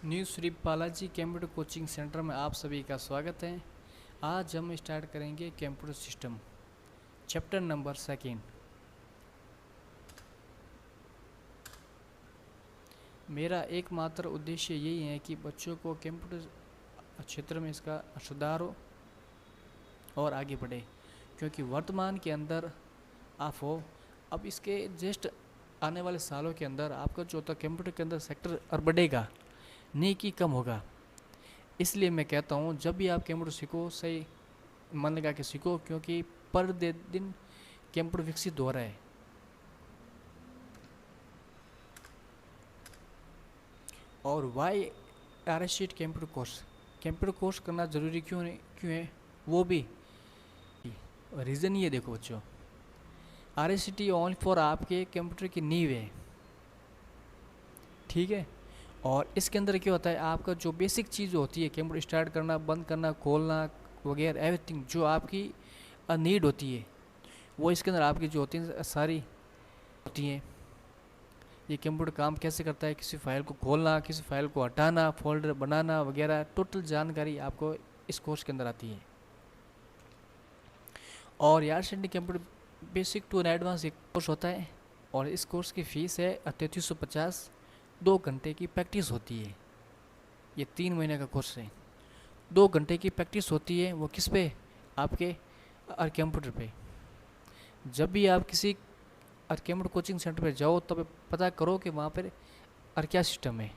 New Shri Balaji computer coaching centre में आप सभी का स्वागत है। आज हम स्टार्ट करेंगे कंप्यूटर सिस्टम चैप्टर नंबर 2। मेरा एकमात्र उद्देश्य यही है कि बच्चों को कंप्यूटर क्षेत्र में इसका सुधार हो और आगे बढ़े, क्योंकि वर्तमान के अंदर आप हो अब इसके जस्ट आने वाले सालों के अंदर आपका जो होता कंप्यूटर के अंदर सेक्टर और बढ़ेगा, नहीं कि कम होगा। इसलिए मैं कहता हूँ जब भी आप कंप्यूटर सीखो सही मन लगा के सीखो, क्योंकि पर दिन कंप्यूटर विकसित हो रहा है। और why R S CIT computer course करना ज़रूरी क्यों है वो भी रीज़न ये देखो बच्चों, R S C T only for आपके कंप्यूटर की नींव है, ठीक है। और इसके अंदर क्या होता है, आपका जो बेसिक चीज़ होती है कंप्यूटर स्टार्ट करना, बंद करना, खोलना वगैरह एवरीथिंग जो आपकी नीड होती है वो इसके अंदर आपकी जो होती हैं सारी होती हैं। ये कंप्यूटर काम कैसे करता है, किसी फाइल को खोलना, किसी फाइल को हटाना, फोल्डर बनाना वगैरह टोटल जानकारी आपको इस कोर्स के अंदर आती है। और यार शेंडी कंप्यूटर बेसिक टू एडवांस एक कोर्स होता है और इस कोर्स की फ़ीस है 3350। 2 घंटे की प्रैक्टिस होती है, ये 3 महीने का कोर्स है। 2 घंटे की प्रैक्टिस होती है, वो किस पे, आपके कंप्यूटर पे। जब भी आप किसी कंप्यूटर कोचिंग सेंटर पे जाओ तब पता करो कि वहाँ पर क्या सिस्टम है।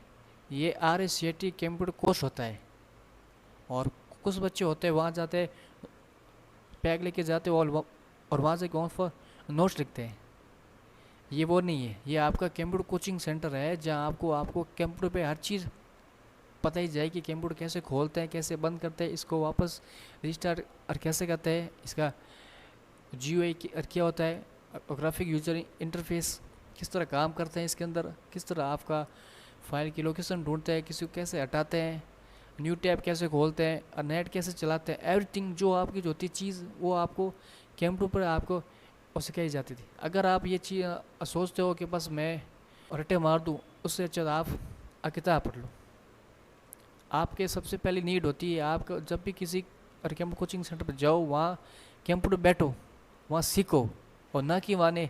ये RSCT कंप्यूटर कोर्स होता है। और कुछ बच्चे होते हैं वहाँ जाते हैं, पैक लेके जाते हैं और वहाँ से कौन फॉर नोट्स लिखते हैं। ये वो नहीं है, ये आपका कंप्यूटर कोचिंग सेंटर है जहाँ आपको कंप्यूटर पे हर चीज़ पता ही जाए कि कंप्यूटर कैसे खोलते हैं, कैसे बंद करते हैं, इसको वापस रिस्टार्ट और कैसे करते हैं, इसका GUI क्या होता है, ग्राफिक यूजर इंटरफेस किस तरह काम करते हैं इसके अंदर, किस तरह आपका फाइल की लोकेशन ढूंढते हैं, किसी को कैसे हटाते हैं, न्यू टैब कैसे खोलते हैं और नेट कैसे चलाते हैं, एवरीथिंग जो आपकी जो होती चीज़ वो आपको कंप्यूटर पर आपको सिखाई जाती थी। अगर आप ये चीज़ सोचते हो कि बस मैं रट्टे मार दूँ, उससे अच्छा आप किताब पढ़ लो। आपके सबसे पहली नीड होती है, आप जब भी किसी कंप्यूटर कोचिंग सेंटर पर जाओ वहाँ कंप्यूटर बैठो, वहाँ सीखो, और ना कि वहाँ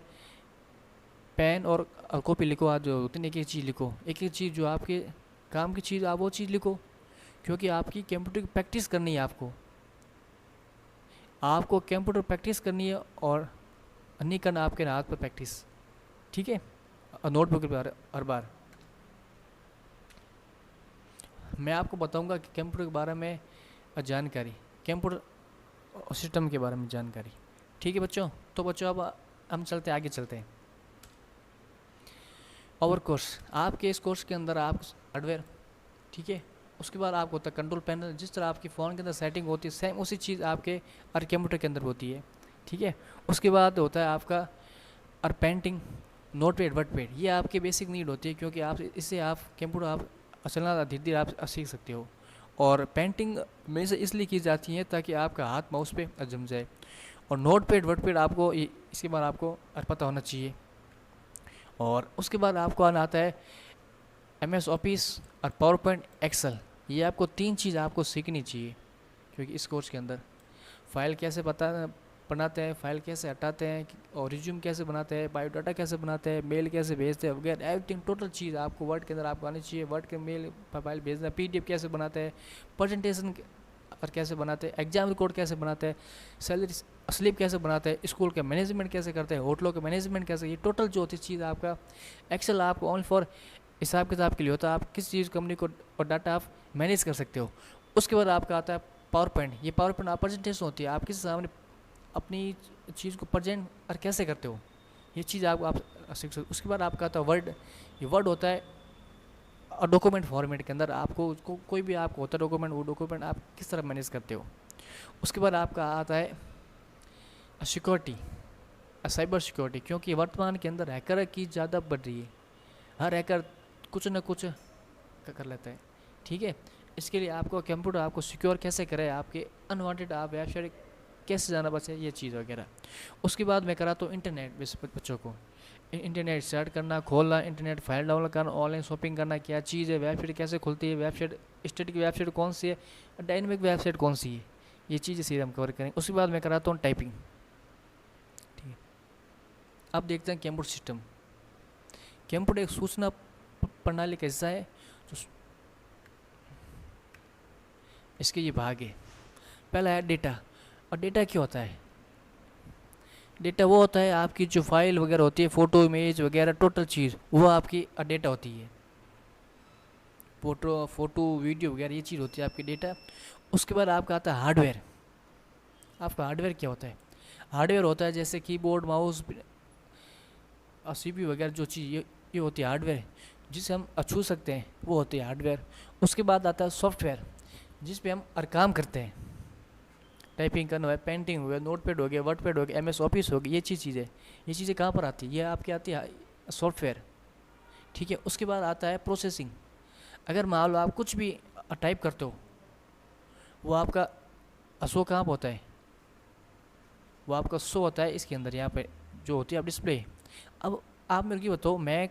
पेन और कॉपी लिखो। आज जो होती है एक एक चीज़ लिखो, एक एक चीज़ जो आपके काम की चीज़ आप वो चीज़ लिखो, क्योंकि आपकी कंप्यूटर की प्रैक्टिस करनी है। आपको कंप्यूटर प्रैक्टिस करनी है और नहीं करना आपके हाथ पर प्रैक्टिस, ठीक है। और नोटबुक पर हर बार मैं आपको बताऊंगा कि कंप्यूटर के बारे में जानकारी, कंप्यूटर सिस्टम के बारे में जानकारी, ठीक है बच्चों। तो बच्चों अब हम आगे चलते हैं। और कोर्स, आपके इस कोर्स के अंदर आप हार्डवेयर, ठीक है, उसके बाद आपको होता है कंट्रोल पैनल। जिस तरह आपकी फ़ोन के अंदर सेटिंग होती है सेम उसी चीज़ आपके कंप्यूटर के अंदर होती है, ठीक है। उसके बाद होता है आपका painting, note pad, word pad, ये आपकी बेसिक नीड होती है, क्योंकि आप इससे आप कंप्यूटर आप चलना धीरे धीरे आप सीख सकते हो। और पेंटिंग में से इसलिए की जाती है ताकि आपका हाथ माउस पे जम जाए। और नोट पैड, वर्ड पैड आपको इसके बाद आपको पता होना चाहिए। और उसके बाद आपको आना आता है MS ऑफिस और पावर पॉइंट, एक्सेल। ये आपको 3 चीज़ आपको सीखनी चाहिए, क्योंकि इस कोर्स के अंदर फाइल कैसे बनाते हैं, फाइल कैसे हटाते हैं, और रिज्यूम कैसे बनाते हैं, बायोडाटा कैसे बनाते हैं, मेल कैसे भेजते हैं वगैरह एवरीथिंग टोटल चीज़ आपको वर्ड के अंदर आपको आनी चाहिए। वर्ड के मेल फाइल भेजना, PDF कैसे बनाते हैं, प्रेजेंटेशन और कैसे बनाते हैं, एग्जाम रिकॉर्ड कैसे बनाते हैं, सैलरी स्लिप कैसे बनाते हैं, स्कूल का मैनेजमेंट कैसे करते हैं, होटलों का मैनेजमेंट कैसे, ये टोटल जो होती चीज़ आपका एक्सेल आपको ओनली फॉर हिसाब किताब के लिए होता है। आप किस चीज़ कंपनी को और डाटा आप मैनेज कर सकते हो। उसके बाद आपका आता है पावर पॉइंट। ये पावर पॉइंट आप प्रेजेंटेशन होती है, आप किसी सामने अपनी चीज़ को प्रेजेंट और कैसे करते हो, ये चीज़ आप सीख सकते हो। उसके बाद आपका आता है वर्ड। ये वर्ड होता है और डॉक्यूमेंट फॉर्मेट के अंदर आपको कोई भी आपको होता है डॉक्यूमेंट, वो डॉक्यूमेंट आप किस तरह मैनेज करते हो। उसके बाद आपका आता है सिक्योरिटी, साइबर सिक्योरिटी, क्योंकि वर्तमान के अंदर हैकर की ज़्यादा बढ़ रही है। हर हैकर कुछ ना कुछ कर लेता है, ठीक है। इसके लिए आपको कंप्यूटर आपको सिक्योर कैसे करे, आपके अनवांटेड आप वेबसाइट कैसे जाना बचे, ये चीज़ वगैरह। उसके बाद मैं कराता हूँ इंटरनेट बेस बच्चों को, इंटरनेट स्टार्ट करना, खोलना, इंटरनेट फाइल डाउनलोड करना, ऑनलाइन शॉपिंग करना क्या चीज़ है, वेबसाइट कैसे खुलती है, वेबसाइट स्टैटिक वेबसाइट कौन सी है, डायनेमिक वेबसाइट कौन सी है, ये चीज़ें सीधे हम कवर करेंगे। उसके बाद मैं कराता हूँ टाइपिंग। ठीक है, अब देखते हैं कंप्यूटर सिस्टम। कंप्यूटर एक सूचना प्रणाली का हिस्सा है, तो इसके ये भाग है। पहला है डेटा। और डेटा क्या होता है? डेटा वो होता है आपकी जो फाइल वगैरह होती है, फ़ोटो इमेज वगैरह टोटल चीज़, वो आपकी डेटा होती है। फ़ोटो वीडियो वगैरह ये चीज़ होती है आपकी डेटा। उसके बाद आपका आता है हार्डवेयर। आपका हार्डवेयर क्या होता है? हार्डवेयर होता है जैसे कीबोर्ड, माउस और सीपीयू वगैरह जो चीज़, ये होती है हार्डवेयर, जिसे हम छू सकते हैं, वो होती है हार्डवेयर। उसके बाद आता है सॉफ्टवेयर, जिस पे हम काम करते हैं, टाइपिंग करना है, पेंटिंग हो गया, नोटपैड हो गया, वर्डपैड हो गया, एमएस ऑफिस हो गया, ये चीज़ें, ये चीज़ें कहाँ पर आती है? ये आपकी आती है सॉफ्टवेयर। ठीक है, उसके बाद आता है प्रोसेसिंग। अगर मान लो आप कुछ भी टाइप करते हो, वो आपका शो कहाँ पर होता है? वो आपका शो होता है इसके अंदर, यहाँ पे जो होती है आप डिस्प्ले। अब आप मेरे को बताओ, मैं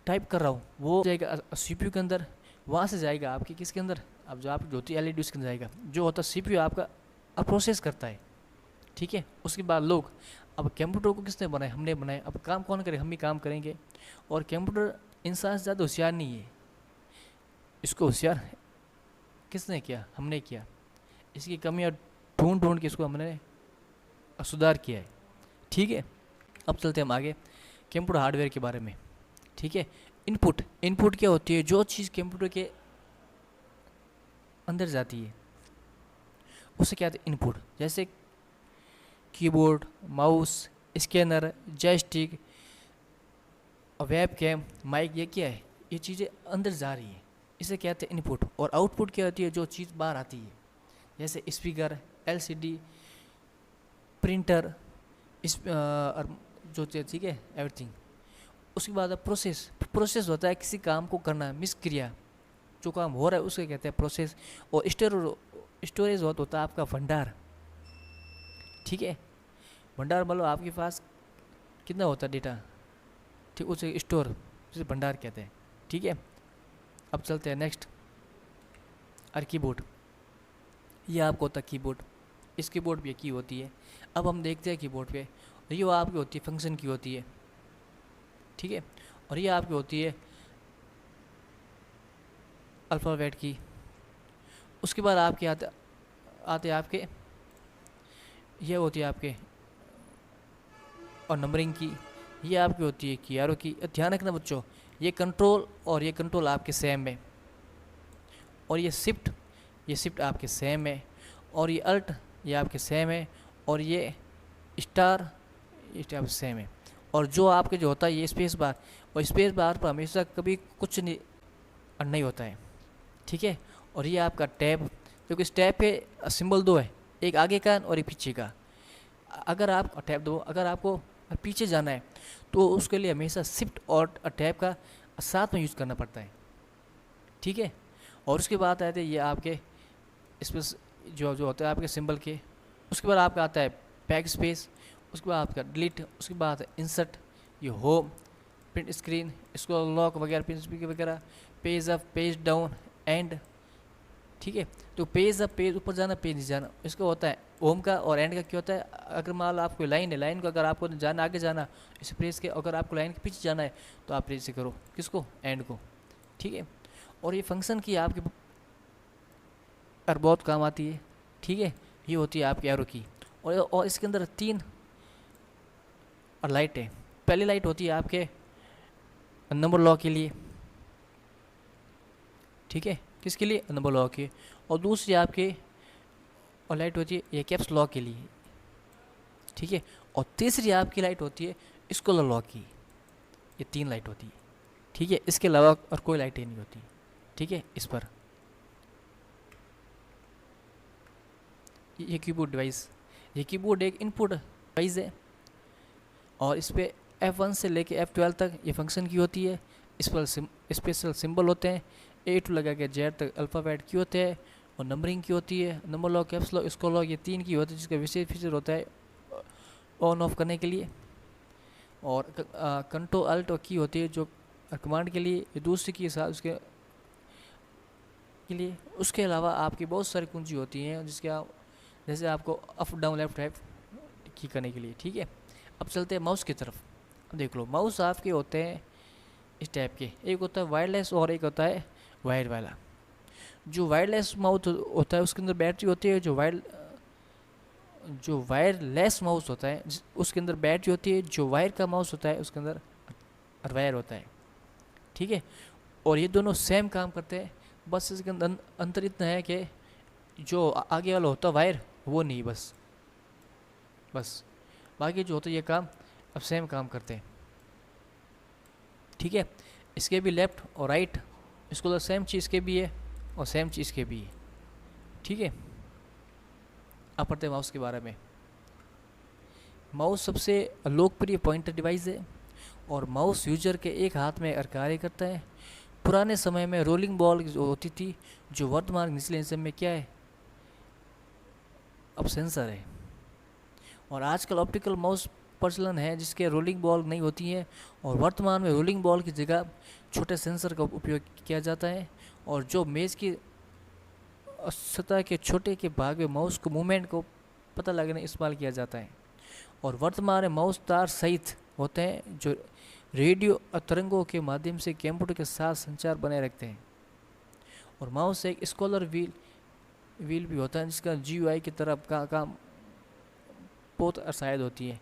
टाइप कर रहा हूँ, वो जाएगा सीपीयू के अंदर, वहाँ से जाएगा आपकी किसके अंदर? अब जो आपकी होती है एलईडी उसके अंदर जाएगा, जो होता है सीपीयू आपका प्रोसेस करता है। ठीक है, उसके बाद लोग, अब कंप्यूटर को किसने बनाया? हमने बनाया। अब काम कौन करे? हम ही काम करेंगे। और कंप्यूटर इंसान से ज़्यादा होशियार नहीं है, इसको होशियार किसने किया? हमने किया। इसकी कमियाँ ढूंढ ढूंढ के इसको हमने सुधार किया है। ठीक है, अब चलते हम आगे कंप्यूटर हार्डवेयर के बारे में। ठीक है, इनपुट। इनपुट क्या होती है? जो चीज़ कंप्यूटर के अंदर जाती है उसे क्या कहते हैं? इनपुट। जैसे keyboard, mouse, scanner, joystick, webcam, mic, ये क्या है? ये चीज़ें अंदर जा रही है, इसे कहते हैं इनपुट। और आउटपुट क्या होती है? जो चीज़ बाहर आती है, जैसे स्पीकर, एलसीडी, प्रिंटर, इस जो चीज़, ठीक है, एवरीथिंग। उसके बाद प्रोसेस। प्रोसेस होता है किसी काम को करना, निष्क्रिया, जो काम हो रहा है उसे कहते हैं प्रोसेस। और स्टोरेज होता है आपका भंडार। ठीक है, भंडार मतलब आपके पास कितना होता है डेटा, ठीक, उसे स्टोर, जिसे भंडार कहते हैं। ठीक है, अब चलते हैं नेक्स्ट। और कीबोर्ड, ये आपको होता है कीबोर्ड। इस कीबोर्ड पे की होती है। अब हम देखते हैं कीबोर्ड पे, ये आपकी होती है फंक्शन की होती है। ठीक है, और ये आपकी होती है अल्फ़ाबेट की। उसके बाद आपके आते आपके, ये होती है आपके और नंबरिंग की। ये आपकी होती है की आरो की। ध्यान रखना बच्चों, ये कंट्रोल और ये कंट्रोल आपके सेम है। और ये शिफ्ट आपके सेम है। और ये अल्ट, ये आपके सेम है। और ये स्टार, ये आपके सेम है। और जो आपके जो होता है ये स्पेस बार, और स्पेस बार पर हमेशा कभी कुछ नहीं होता है। ठीक है, और ये आपका टैब, क्योंकि इस टैब पे सिंबल दो है, एक आगे का और एक पीछे का। अगर आप टैब दो, अगर आपको पीछे जाना है तो उसके लिए हमेशा शिफ्ट और टैब का साथ में यूज़ करना पड़ता है। ठीक है, और उसके बाद आते हैं ये आपके स्पेस जो होता है आपके सिंबल के। उसके बाद आपका आता है बैक स्पेस। उसके बाद आपका डिलीट। उसके बाद इंसर्ट, ये होम, प्रिंट स्क्रीन, इसको लॉक वगैरह, प्रिंट वगैरह, page up, page down, and. ठीक है, तो पेज अप, पेज ऊपर जाना, पेज नीचे जाना, इसका होता है होम का। और एंड का क्या होता है? अगर मान लो आपको लाइन है, लाइन को अगर आपको जाना आगे जाना इस प्रेस के, अगर आपको लाइन के पीछे जाना है तो आप प्रेस से करो किसको? एंड को। ठीक है, और ये फंक्शन की आपके बहुत काम आती है। ठीक है, ये होती है आपकी एरो की। और इसके अंदर 3 और लाइट है। पहली लाइट होती है आपके नंबर लॉक के लिए। ठीक है, किसके लिए? नंबर लॉक के। और दूसरी आपके और लाइट होती है ये कैप्स लॉक के लिए। ठीक है, और तीसरी आपकी लाइट होती है स्कॉलर लॉक की। ये 3 लाइट होती है। ठीक है, इसके अलावा और कोई लाइटें नहीं होती। ठीक है, इस पर ये कीबोर्ड डिवाइस, ये कीबोर्ड एक इनपुट डिवाइस है। और इस पर F1 से लेके F12 तक ये फंक्शन की होती है। इस पर स्पेशल सिंबल होते हैं। A to लगा के Z तक अल्फ़ाबेट की होते हैं। और नंबरिंग की होती है, number lock, caps lock, scroll lock, ये 3 की होती है, जिसका विशेष फीचर होता है ऑन ऑफ करने के लिए। और कंट्रोल अल्ट की होती है जो कमांड के लिए, दूसरी की साथ उसके के लिए। उसके अलावा आपकी बहुत सारी कुंजी होती हैं जिसके आप, जैसे आपको अप डाउन लेफ्ट राइट की करने के लिए, ठीक है। अब चलते हैं माउस की तरफ। देख लो, माउस आपके होते हैं इस टाइप के, एक होता है वायरलेस और एक होता है वायर वाला। जो वायरलेस माउस होता है उसके अंदर बैटरी होती है, जो वायरलेस माउस होता है उसके अंदर बैटरी होती है, जो वायर का माउस होता है उसके अंदर वायर होता है, ठीक है। और ये दोनों सेम काम करते हैं, बस इसके अंदर अंतर इतना है कि जो आगे वाला होता है वायर वो नहीं, बस बाकी जो होता है ये काम अब सेम काम करते हैं, ठीक है। इसके भी लेफ़्ट और राइट, इसको तो सेम चीज़ के भी है और सेम चीज़ के भी है, ठीक है। अब पढ़ते हैं माउस के बारे में। माउस सबसे लोकप्रिय पॉइंटर डिवाइस है और माउस यूजर के एक हाथ में कार्य करता है। पुराने समय में रोलिंग बॉल जो होती थी, जो वर्तमान निचले हिस्से में क्या है, अब सेंसर है। और आजकल ऑप्टिकल माउस प्रचलन है जिसके रोलिंग बॉल नहीं होती है, और वर्तमान में रोलिंग बॉल की जगह छोटे सेंसर का उपयोग किया जाता है, और जो मेज़ की सतह के छोटे के भाग में माउस को मूवमेंट को पता लगने इस्तेमाल किया जाता है। और वर्तमान में माउस तार सहित होते हैं जो रेडियो तरंगों के माध्यम से कंप्यूटर के साथ संचार बनाए रखते हैं। और माउस एक स्कॉलर व्हील भी होता है जिसका GUI की तरफ का काम बहुत आसायद होती है।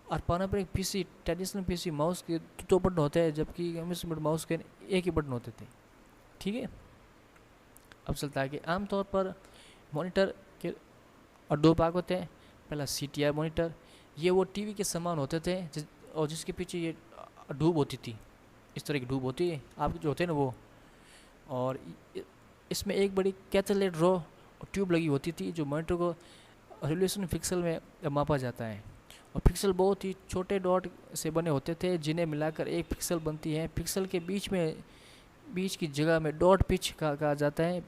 और पारंपरिक पीसी, ट्रेडिशनल पीसी माउस के 2 बटन होते हैं, जबकि इंस्ट्रूमेंट माउस के एक ही बटन होते थे, ठीक है। अब चलता है कि आमतौर पर मॉनिटर के और 2 भाग होते हैं। पहला CTI मॉनिटर, ये वो टीवी के समान होते थे और जिसके पीछे ये डूब होती थी, इस तरह की डूब होती है आपके जो होते हैं ना वो। और इसमें एक बड़ी कैथोड रो ट्यूब लगी होती थी जो मॉनिटर को रेजोल्यूशन पिक्सल में मापा जाता है। और पिक्सल बहुत ही छोटे डॉट से बने होते थे जिन्हें मिलाकर एक पिक्सल बनती है। पिक्सल के बीच की जगह में डॉट पिच कहा जाता है।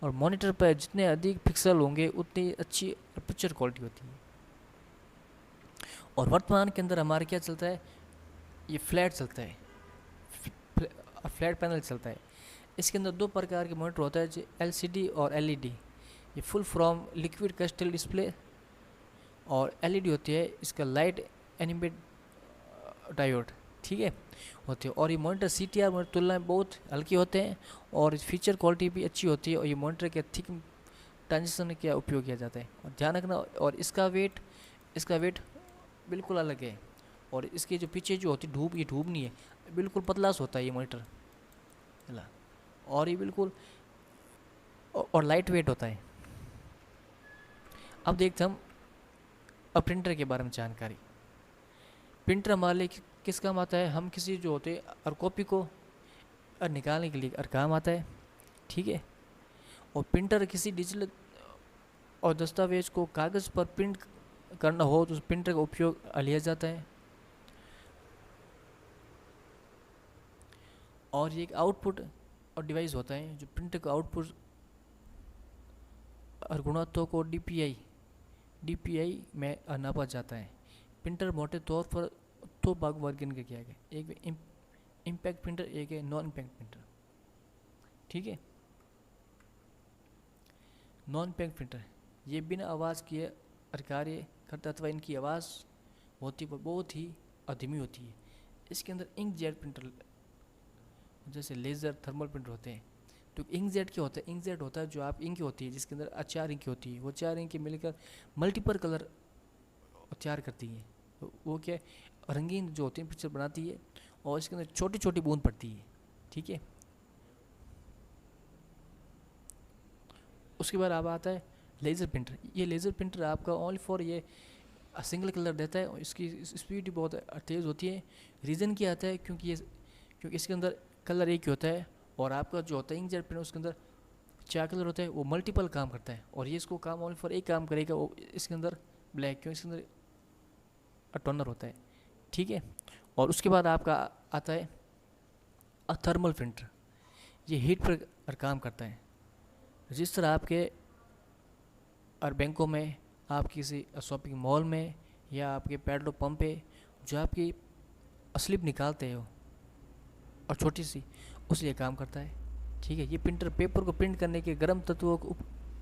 और मॉनिटर पर जितने अधिक पिक्सल होंगे उतनी अच्छी पिक्चर क्वालिटी होती है। और वर्तमान के अंदर हमारे क्या चलता है, ये फ्लैट चलता है, फ्लैट पैनल चलता है। इसके अंदर 2 प्रकार के मॉनिटर होता है, जो LCD और LED। ये full from liquid crystal display, और LED होती है इसका लाइट एनिमेट डायोड, ठीक है, होती है। और ये मॉनिटर CTI मॉनिटर तुलना में बहुत हल्के होते हैं और फीचर क्वालिटी भी अच्छी होती है। और ये मॉनिटर के थिक ट्रांजिस्टर का उपयोग किया जाता है। और ध्यान रखना, और इसका वेट बिल्कुल अलग है। और इसके जो पीछे जो होती है ये धूप नहीं है, बिल्कुल पतला सा होता है ये मॉनिटर, और ये बिल्कुल और लाइट वेट होता है। अब देखते हम प्रिंटर के बारे में जानकारी। प्रिंटर हमारे लिए किस काम आता है, हम किसी जो होते और कॉपी को निकालने के लिए काम आता है, ठीक है। और प्रिंटर किसी डिजिटल और दस्तावेज को कागज़ पर प्रिंट करना हो तो उस प्रिंटर का उपयोग लिया जाता है। और ये एक आउटपुट और डिवाइस होता है जो प्रिंटर का आउटपुट और गुणवत्ता को DPI में नापा जाता है। प्रिंटर मोटे तौर पर 2 भाग वर्गीकृत किया गया, एक इम्पैक्ट प्रिंटर, एक है नॉन इम्पैक्ट प्रिंटर, ठीक है। नॉन इम्पैक्ट प्रिंटर ये बिना आवाज़ किए कार्य करता अथवा इनकी आवाज़ होती है बहुत ही धीमी होती है। इसके अंदर इंकजेट प्रिंटर जैसे लेज़र थर्मल प्रिंटर होते हैं। तो इंकजेट क्या होता है, इंकजेट होता है जो आप इंक होती है जिसके अंदर 4 इंक होती है, वो 4 इंक मिलकर मल्टीपल कलर तैयार करती है। तो वो क्या रंगीन जो होती है पिक्चर बनाती है, और इसके अंदर छोटी छोटी बूंद पड़ती है, ठीक है। उसके बाद अब आता है लेज़र प्रिंटर। ये लेज़र प्रिंटर आपका ओनली फॉर ये सिंगल कलर देता है और इसकी स्पीड बहुत तेज़ होती है। रीज़न क्या आता है, क्योंकि इसके अंदर कलर एक ही होता है, और आपका जो होता है इंकजेट प्रिंटर उसके अंदर 4 कलर होता है, वो मल्टीपल काम करता है। और ये इसको काम ओनली फॉर एक काम करेगा, वो इसके अंदर ब्लैक, क्यों इसके अंदर टोनर होता है, ठीक है। और उसके बाद आपका आता है थर्मल प्रिंटर। ये हीट पर काम करता है, जिस तरह आपके और बैंकों में, आप किसी शॉपिंग मॉल में या आपके पेट्रोल पंप पे जो आपकी स्लिप निकालते हो और छोटी सी, उस लिए काम करता है। ठीक है, ये प्रिंटर पेपर को प्रिंट करने के गर्म तत्वों को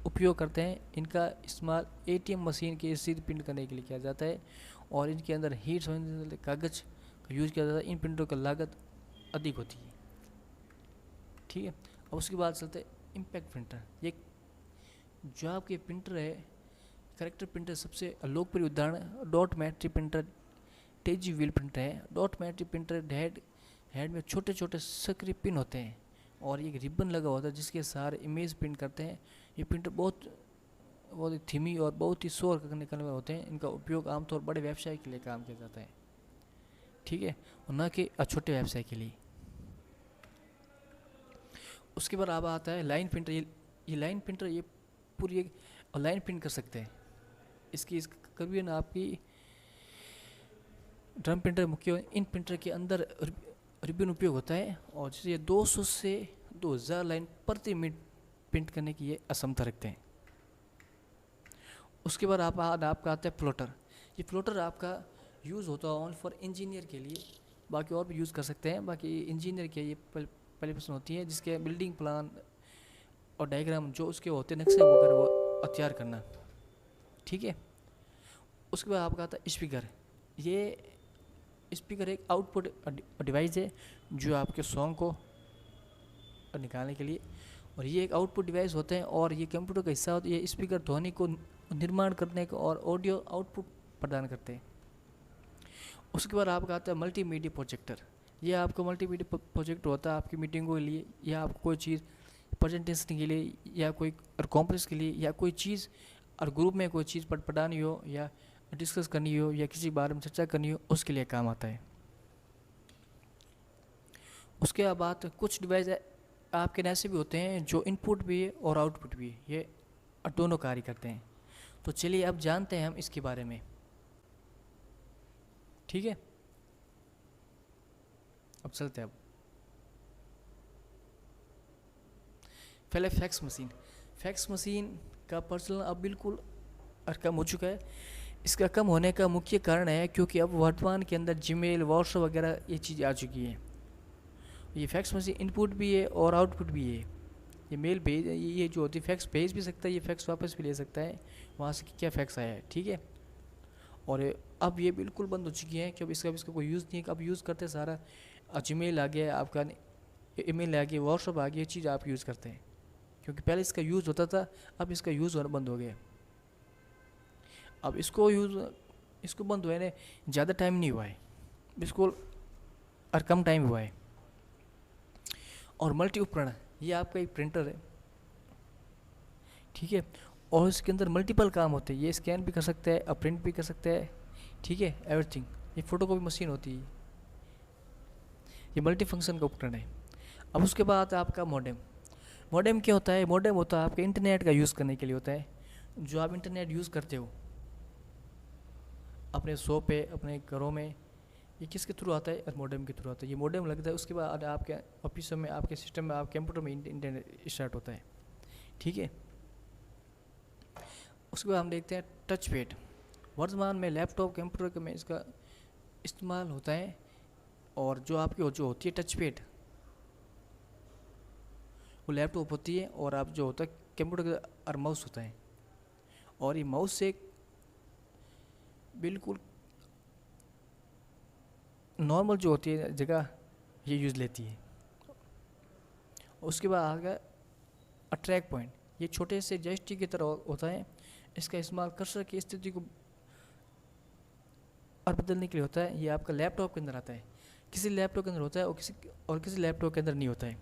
उपयोग करते हैं। इनका इस्तेमाल एटीएम मशीन के सीधे प्रिंट करने के लिए किया जाता है और इनके अंदर हीट संवेदनशील कागज़ का यूज़ किया जाता है। इन प्रिंटरों की लागत अधिक होती है। ठीक है, अब उसके बाद चलते हैं इम्पैक्ट प्रिंटर। ये जो आपके प्रिंटर है, करेक्टर प्रिंटर सबसे लोकप्रिय उदाहरण डॉट मैट्रिक प्रिंटर, तेजी व्हील प्रिंटर है। डॉट मैट्रिक प्रिंटर हेड में छोटे छोटे सक्रिय पिन होते हैं और एक रिबन लगा होता है जिसके सहारे इमेज प्रिंट करते हैं। ये प्रिंटर बहुत ही धीमी और बहुत ही शोर करने वाले होते हैं। इनका उपयोग आमतौर बड़े व्यवसाय के लिए काम किया जाता है। ठीक है, और न कि छोटे व्यवसाय के लिए। उसके बाद अब आता है लाइन प्रिंटर। ये लाइन प्रिंटर ये पूरी एक लाइन प्रिंट कर सकते हैं। इसकी कभी ना आपकी ड्रम प्रिंटर मुख्य, इन प्रिंटर के अंदर रिबन उपयोग होता है और जिसे 200 से 2000 लाइन प्रति मिनट प्रिंट करने की ये क्षमता रखते हैं। उसके बाद आपका आता है प्लॉटर। ये प्लॉटर आपका यूज़ होता है ओनली फॉर इंजीनियर के लिए, बाकी और भी यूज़ कर सकते हैं। बाकी इंजीनियर के ये पहली पसंद होती है जिसके बिल्डिंग प्लान और डायग्राम जो उसके होते हैं नक्शे वगैरह वो तैयार करना। ठीक है, उसके बाद आपका आता है स्पीकर। ये स्पीकर एक आउटपुट डिवाइस है जो आपके सॉन्ग को निकालने के लिए, और ये एक आउटपुट डिवाइस होते हैं और ये कंप्यूटर का हिस्सा होता है। ये स्पीकर ध्वनि को निर्माण करने का और ऑडियो आउटपुट प्रदान करते हैं। उसके बाद आपका आता है मल्टीमीडिया प्रोजेक्टर। ये आपको मल्टीमीडिया प्रोजेक्टर होता है आपकी मीटिंगों के लिए या आपको कोई चीज़ प्रेजेंटेशन के लिए या कोई कॉन्फ्रेंस के लिए या कोई चीज़ और ग्रुप में कोई चीज़ पढ़ानी हो या डिस्कस करनी हो या किसी बारे में चर्चा करनी हो, उसके लिए काम आता है। उसके बाद कुछ डिवाइस आपके ऐसे भी होते हैं जो इनपुट भी है और आउटपुट भी है, ये दोनों कार्य करते हैं। तो चलिए अब जानते हैं हम इसके बारे में। ठीक है, अब चलते हैं। अब पहले फैक्स मशीन का प्रचलन अब बिल्कुल कम हो चुका है। इसका कम होने का मुख्य कारण है क्योंकि अब वर्तमान के अंदर जीमेल, व्हाट्सएप वगैरह ये चीज़ें आ चुकी हैं। ये फैक्स मशीन इनपुट भी है और आउटपुट भी है। ये मेल भेज, ये जो होती है फैक्स भेज भी सकता है, ये फैक्स वापस भी ले सकता है वहाँ से कि क्या फैक्स आया है। ठीक है, और अब ये बिल्कुल बंद हो चुकी है कि अब इसका कोई यूज़ नहीं है। अब यूज़ करते सारा जीमेल आ गया, आपका ईमेल आ गया, व्हाट्सएप आ गया, ये चीज़ आप यूज़ करते हैं। क्योंकि पहले इसका यूज़ होता था, अब इसका यूज़ होना बंद हो गया। अब इसको बंद हुए ने ज़्यादा टाइम नहीं हुआ है, बिल्कुल और कम टाइम हुआ है। और मल्टी उपकरण, ये आपका एक प्रिंटर है। ठीक है, और इसके अंदर मल्टीपल काम होते हैं। ये स्कैन भी कर सकता है और प्रिंट भी कर सकता है। ठीक है, एवरीथिंग। ये फोटोकॉपी मशीन होती है। ये मल्टी फंक्शन का उपकरण है। अब उसके बाद आपका मॉडेम क्या होता है? मॉडेम होता है आपके इंटरनेट का यूज़ करने के लिए होता है। जो आप इंटरनेट यूज़ करते हो अपने शॉप पे, अपने घरों में, ये किसके थ्रू आता है? मॉडेम के थ्रू आता है। ये मॉडेम लगता है, उसके बाद आपके ऑफिस में, आपके सिस्टम में, आपके कंप्यूटर में इंटरनेट स्टार्ट होता है। ठीक है, उसके बाद हम देखते हैं टच पैड। वर्तमान में लैपटॉप, कंप्यूटर में इसका इस्तेमाल होता है। और जो आपकी जो होती है टच पैड, वो लैपटॉप होती है और आप जो होता है कंप्यूटर का और माउस होता है। और ये माउस से बिल्कुल नॉर्मल जो होती है जगह ये यूज़ लेती है। उसके बाद आ गया ट्रैक पॉइंट। ये छोटे से जॉयस्टिक की तरह होता है। इसका इस्तेमाल कर्सर की स्थिति को और बदलने के लिए होता है। ये आपका लैपटॉप के अंदर आता है, किसी लैपटॉप के अंदर होता है और किसी लैपटॉप के अंदर नहीं होता है।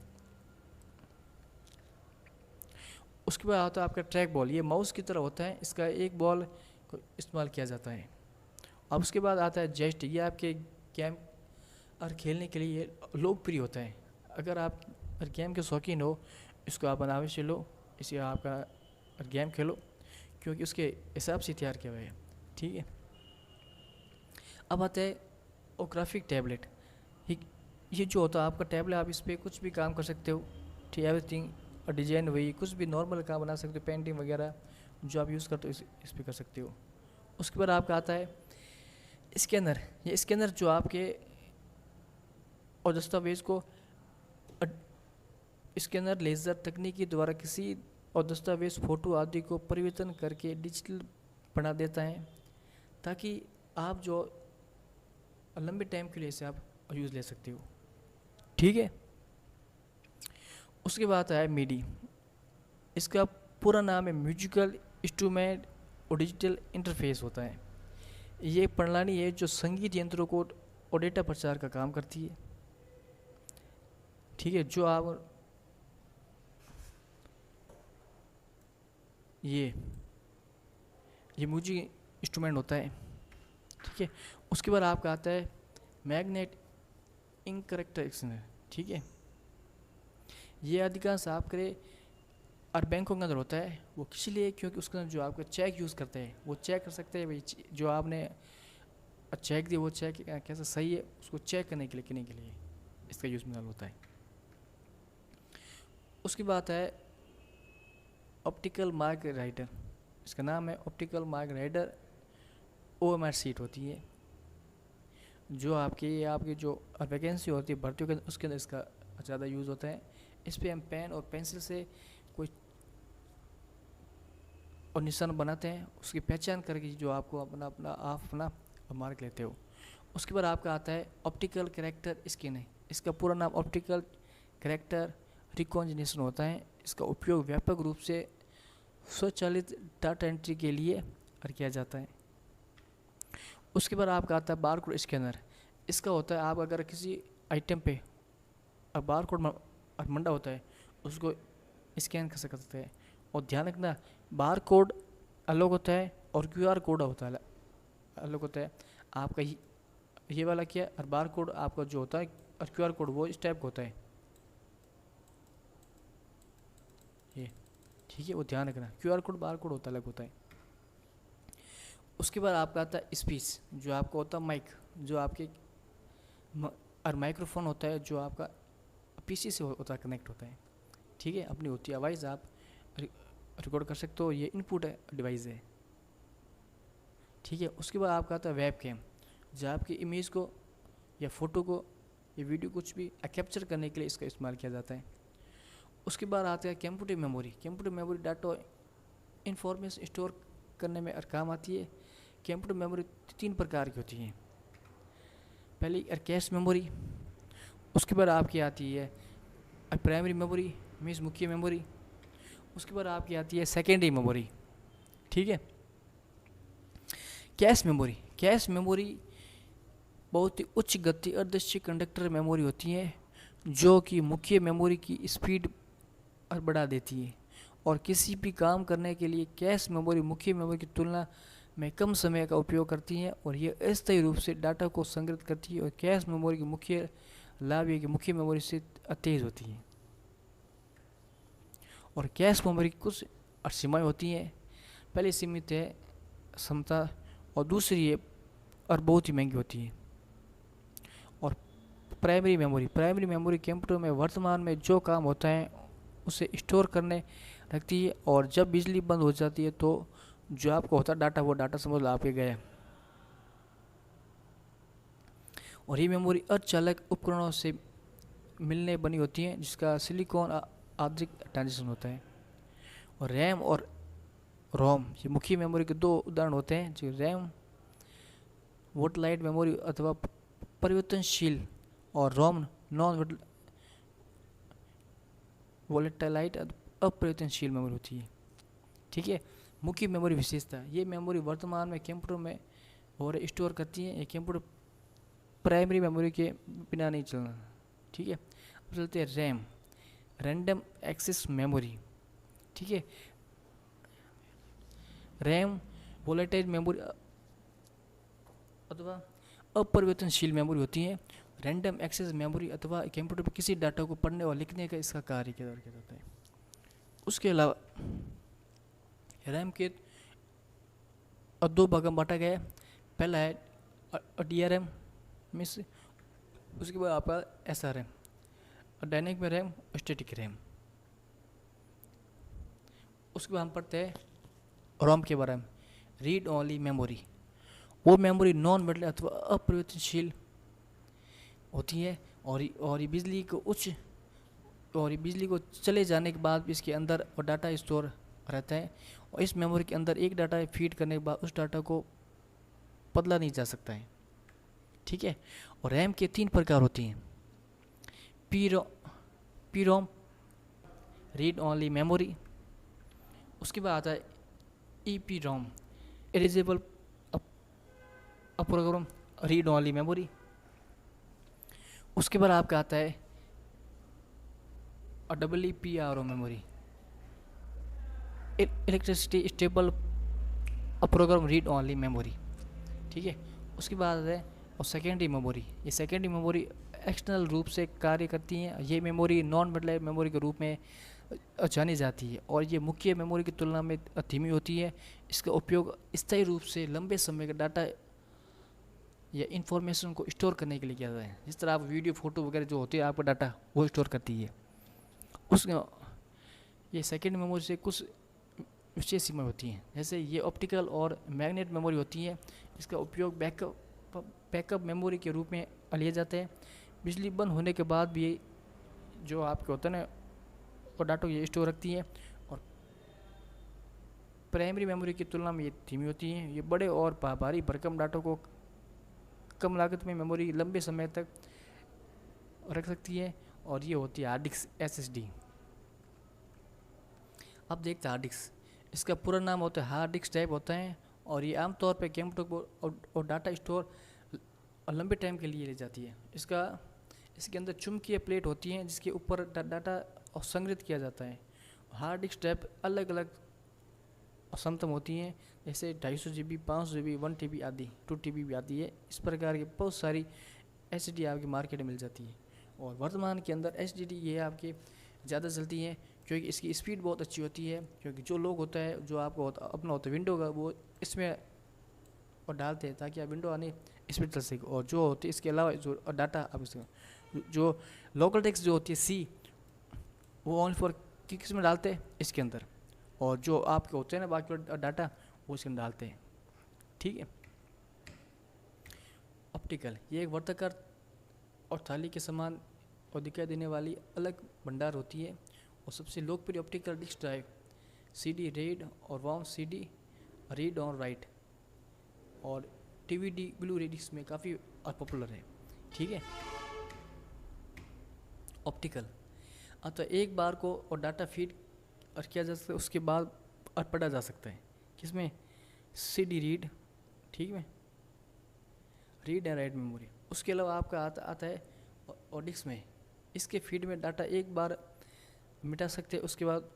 उसके बाद आता है आपका ट्रैक बॉल। ये माउस की तरह होता है, इसका एक बॉल को इस्तेमाल किया जाता है। अब उसके बाद आता है जॉयस्टिक। ये आपके गेम और खेलने के लिए लोकप्रिय होता है। अगर आप गेम के शौकीन हो, इसको आप बनावे से लो, इसे आपका गेम खेलो, क्योंकि उसके हिसाब से तैयार किया हुआ है। ठीक है, अब आता है ग्राफिक टैबलेट। ये जो होता है आपका टैबलेट, आप इस पर कुछ भी काम कर सकते हो। ठीक, एवरीथिंग डिजाइन वही कुछ भी नॉर्मल काम बना सकते हो, पेंटिंग वगैरह जो आप यूज़ करते हो इस पर कर सकते हो। उसके बाद आपका आता है स्कैनर। ये स्कैनर जो आपके और दस्तावेज़ को स्कैनर लेज़र तकनीक के द्वारा किसी और दस्तावेज़ फ़ोटो आदि को परिवर्तन करके डिजिटल बना देता है, ताकि आप जो लंबे टाइम के लिए इसे आप यूज़ ले सकते हो। ठीक है। उसके बाद है मीडी। इसका पूरा नाम है म्यूजिकल इंस्ट्रूमेंट और डिजिटल इंटरफेस होता है। ये एक प्रणाली है जो संगीत यंत्रों को और डेटा प्रचार का काम करती है। ठीक है। जो आप ये म्यूजिक इंस्ट्रूमेंट होता है। ठीक है। उसके बाद आपका आता है मैग्नेट इंक करेक्टरेक्शन। ठीक है। ये अधिकांश आपके और बैंकों के अंदर होता है। वो किस लिए? क्योंकि उसके अंदर जो आपका चेक यूज़ करते हैं वो चेक कर सकते हैं भाई जो आपने चेक दिया वो चेक कैसा सही है, उसको चेक करने के लिए इसका यूज़ में होता है। उसकी बात है ऑप्टिकल मार्क राइडर। इसका नाम है optical mark reader. OMR sheet होती है जो आपकी जो वैकेंसी होती है भर्तियों के उसके अंदर इसका ज़्यादा यूज़ होता है। इस पर हम पेन और पेंसिल से कोई और निशान बनाते हैं, उसकी पहचान करके जो आपको अपना मार्क लेते हो। उसके बाद आपका आता है ऑप्टिकल कैरेक्टर स्कैन है। इसका पूरा नाम ऑप्टिकल कैरेक्टर रिकॉग्निशन होता है। इसका उपयोग व्यापक रूप से स्वचालित डाटा एंट्री के लिए किया जाता है। उसके बाद आपका आता है बारकोड स्कैनर। इसका होता है आप अगर किसी आइटम पे बारकोड मंडा होता है उसको स्कैन कर सकते हैं। और ध्यान रखना बारकोड अलग होता है और QR कोड होता है अलग होता है। आपका ये वाला क्या है और बारकोड आपका जो होता है और QR कोड वो इस टाइप का होता है ये। ठीक है। वो ध्यान रखना QR कोड बारकोड होता अलग होता है। उसके बाद आपका आता है स्पीच जो आपका होता है माइक जो आपके और माइक्रोफोन होता है जो आपका PC से होता है कनेक्ट होता है। ठीक है। अपनी होती है आवाज़ आप रिकॉर्ड कर सकते हो। ये इनपुट डिवाइस है। ठीक है। उसके बाद आपका आता है वेब कैम जो आपकी इमेज को या फ़ोटो को या वीडियो कुछ भी कैप्चर करने के लिए इसका इस्तेमाल किया जाता है। उसके बाद आता है computer memory. Computer memory data information store करने में काम आती है। कंप्यूटर मेमोरी 3 प्रकार की होती है। पहली कैश मेमोरी। उसके बाद आपकी आती है प्राइमरी मेमोरी मीन्स मुख्य मेमोरी। उसके बाद आपकी आती है सेकेंडरी मेमोरी। ठीक है। Cache memory. कैश मेमोरी बहुत ही उच्च गति अर्धनिश्चित कंडक्टर मेमोरी होती है जो कि मुख्य मेमोरी की स्पीड बढ़ा देती है और किसी भी काम करने के लिए कैश मेमोरी मुख्य मेमोरी की तुलना में कम समय का उपयोग करती है और ये अस्थायी रूप से डाटा को संग्रहित करती है। और कैश मेमोरी की मुख्य लाभ ये कि मुख्य मेमोरी से तेज होती है। और कैश मेमोरी की कुछ सीमाएँ होती हैं। पहली सीमित है क्षमता और दूसरी है और बहुत ही महंगी होती है। और प्राइमरी मेमोरी कंप्यूटर में वर्तमान में जो काम होता है उसे स्टोर करने रखती है और जब बिजली बंद हो जाती है तो जो आपको होता है डाटा वो डाटा समझ लो आपके गया। और ये मेमोरी अर्धचालक उपकरणों से मिलने बनी होती हैं जिसका सिलिकॉन आंतरिक ट्रांजिशन होता है। और रैम और रोम ये मुख्य मेमोरी के 2 उदाहरण होते हैं। जो रैम वोलेटाइल मेमोरी अथवा परिवर्तनशील और रोम नॉन वोलेटाइल अपरिवर्तनशील मेमोरी होती है। ठीक है। मुख्य मेमोरी विशेषता ये मेमोरी वर्तमान में कंप्यूटर में और स्टोर करती है। ये कंप्यूटर प्राइमरी मेमोरी के बिना नहीं चलना। ठीक है। अब चलते हैं रैम रैंडम एक्सेस मेमोरी। ठीक है। रैम वोलेटाइल मेमोरी अथवा अपरिवर्तनशील मेमोरी होती है। रैंडम एक्सेस मेमोरी अथवा कंप्यूटर पर किसी डाटा को पढ़ने और लिखने का इसका कार्य किया जाता है। उसके अलावा रैम के 2 भागों में बांटा गया है। पहला है DRM मीन्स उसके बाद आपका SRM और डायनेमिक में रैम स्टैटिक रैम। उसके बाद हम पढ़ते हैं रोम के बारे में। रीड ओनली मेमोरी, वो मेमोरी नॉन मेटल अथवा अपरिवर्तनशील होती है और ये बिजली को चले जाने के बाद भी इसके अंदर और डाटा स्टोर रहता है। और इस मेमोरी के अंदर एक डाटा फीड करने के बाद उस डाटा को बदला नहीं जा सकता है, ठीक है। और रैम के 3 प्रकार होती हैं, P ROM read only memory, उसके बाद आता है E P ROM erasable program read only memory, उसके बाद आपका आता है EEPROM memory electricity stable program read only memory, ठीक है। उसके बाद है और सेकेंडरी मेमोरी, ये सेकेंडरी मेमोरी एक्सटर्नल रूप से कार्य करती हैं। ये मेमोरी नॉन मेटल मेमोरी के रूप में जानी जाती है और ये मुख्य मेमोरी की तुलना में धीमी होती है। इसका उपयोग स्थायी रूप से लंबे समय का डाटा या इंफॉर्मेशन को स्टोर करने के लिए किया जाता है। जिस तरह आप वीडियो फोटो वगैरह जो होती है आपका डाटा वो स्टोर करती है। ये सेकेंड मेमोरी से कुछ विशेष सीमा होती हैं, जैसे ये ऑप्टिकल और मैग्नेट मेमोरी होती है। इसका उपयोग बैकअप मेमोरी के रूप में लिया जाता है। बिजली बंद होने के बाद भी ये जो आपके होता है ना और डाटा ये स्टोर रखती है। और प्राइमरी मेमोरी की तुलना में ये धीमी होती है। ये बड़े और भारी भरकम डाटा को कम लागत में मेमोरी लंबे समय तक रख सकती है और ये होती है हार्ड डिस्क SSD। अब देखते हैं हार्ड डिस्क, इसका पूरा नाम होता है हार्ड डिस्क टाइप होता है और ये आमतौर पर कंप्यूटर और डाटा स्टोर लंबे टाइम के लिए ले जाती है। इसके अंदर चुंबकीय प्लेट होती हैं जिसके ऊपर डाटा संग्रहित किया जाता है। हार्ड डिस्क टाइप अलग अलग क्षमतम होती हैं, जैसे 250 GB, 500 GB, 1 TB आदि, 2 TB भी आती है। इस प्रकार की बहुत सारी SSD आपकी मार्केट में मिल जाती है। और वर्तमान के अंदर SSD ये आपकी ज़्यादा चलती है क्योंकि इसकी स्पीड बहुत अच्छी होती है। क्योंकि जो लोग होता है जो आपको अपना होता है विंडो का वो इसमें और डालते हैं ताकि आप विंडो आने स्पीड चल सके। और जो होती है इसके अलावा जो डाटा आप जो लोकल टेक्स्ट जो होती है C वो ऑन फॉर किस में डालते हैं इसके अंदर, और जो आपके होते हैं ना बाकी डाटा वो इसके अंदर डालते हैं, ठीक है। ऑप्टिकल ये एक वर्ताकार और थाली के समान और दिखाई देने वाली अलग भंडार होती है। और सबसे लोकप्रिय optical disk drive CD read और वॉम CD रीड और राइट और DVD ब्लू रे डिस्क में काफ़ी पॉपुलर है, ठीक है। ऑप्टिकल तो एक बार को और डाटा फीड और किया जा सकता है, उसके बाद और पढ़ा जा सकता है किसमें CD रीड, ठीक है, रीड एंड राइट मेमोरी। उसके अलावा आपका आता है और डिस्क में इसके फीड में डाटा एक बार मिटा सकते हैं, उसके बाद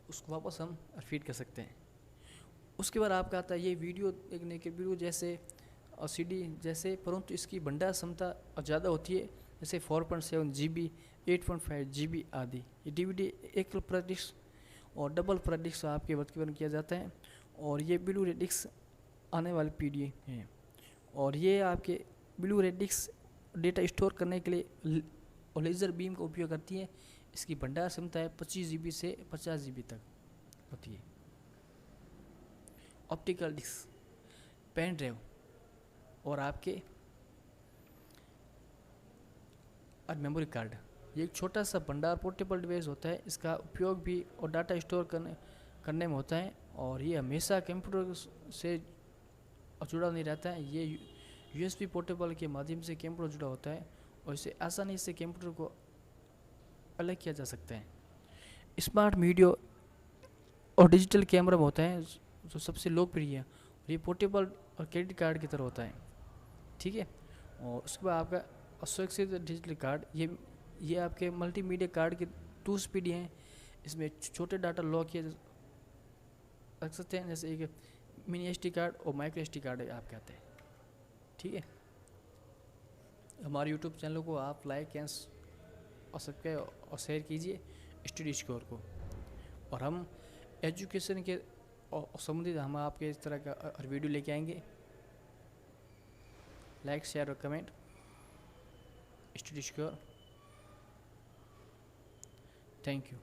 उसको वापस हम फीड कर सकते हैं। उसके बाद आपका आता है ये वीडियो देखने के वीडियो जैसे और CD जैसे, परंतु इसकी भंडार क्षमता ज़्यादा होती है, जैसे 4.7 GB, 8.5 GB आदि। ये DVD एकल परत डिस्क और डबल परत डिस्क आपके वर्गीकरण किया जाता है। और ये ब्लू रे डिस्क आने वाली पीढ़ी है। और ये आपके ब्लू रे डिस्क डेटा स्टोर करने के लिए लेज़र बीम का उपयोग करती है। इसकी भंडार क्षमता है 25 GB से 50 GB तक होती है। ऑप्टिकल डिस्क, पेन ड्राइव और आपके और मेमोरी कार्ड, ये एक छोटा सा भंडार पोर्टेबल डिवाइस होता है। इसका उपयोग भी और डाटा स्टोर करने में होता है और ये हमेशा कंप्यूटर से जुड़ा नहीं रहता है। ये USB पोर्टेबल के माध्यम से कंप्यूटर जुड़ा होता है और इसे आसानी से कंप्यूटर को अलग किया जा सकता है। स्मार्ट वीडियो और डिजिटल कैमरा होता है जो सबसे लोकप्रिय है और ये पोर्टेबल और क्रेडिट कार्ड की तरह होता है, ठीक है। और उसके बाद आपका सुरक्षित डिजिटल कार्ड, ये आपके मल्टीमीडिया कार्ड के 2 स्पीड हैं। इसमें छोटे डाटा लॉक किए रख सकते हैं, जैसे एक मिनी SD कार्ड और माइक्रो SD कार्ड आपके आते हैं, ठीक है। हमारे YouTube चैनल को आप लाइक एंड और सब्सक्राइब और शेयर कीजिए स्टडी स्कोर को। और हम एजुकेशन के संबंधित हम आपके इस तरह का वीडियो लेके आएंगे। लाइक शेयर और comment study score. Thank you.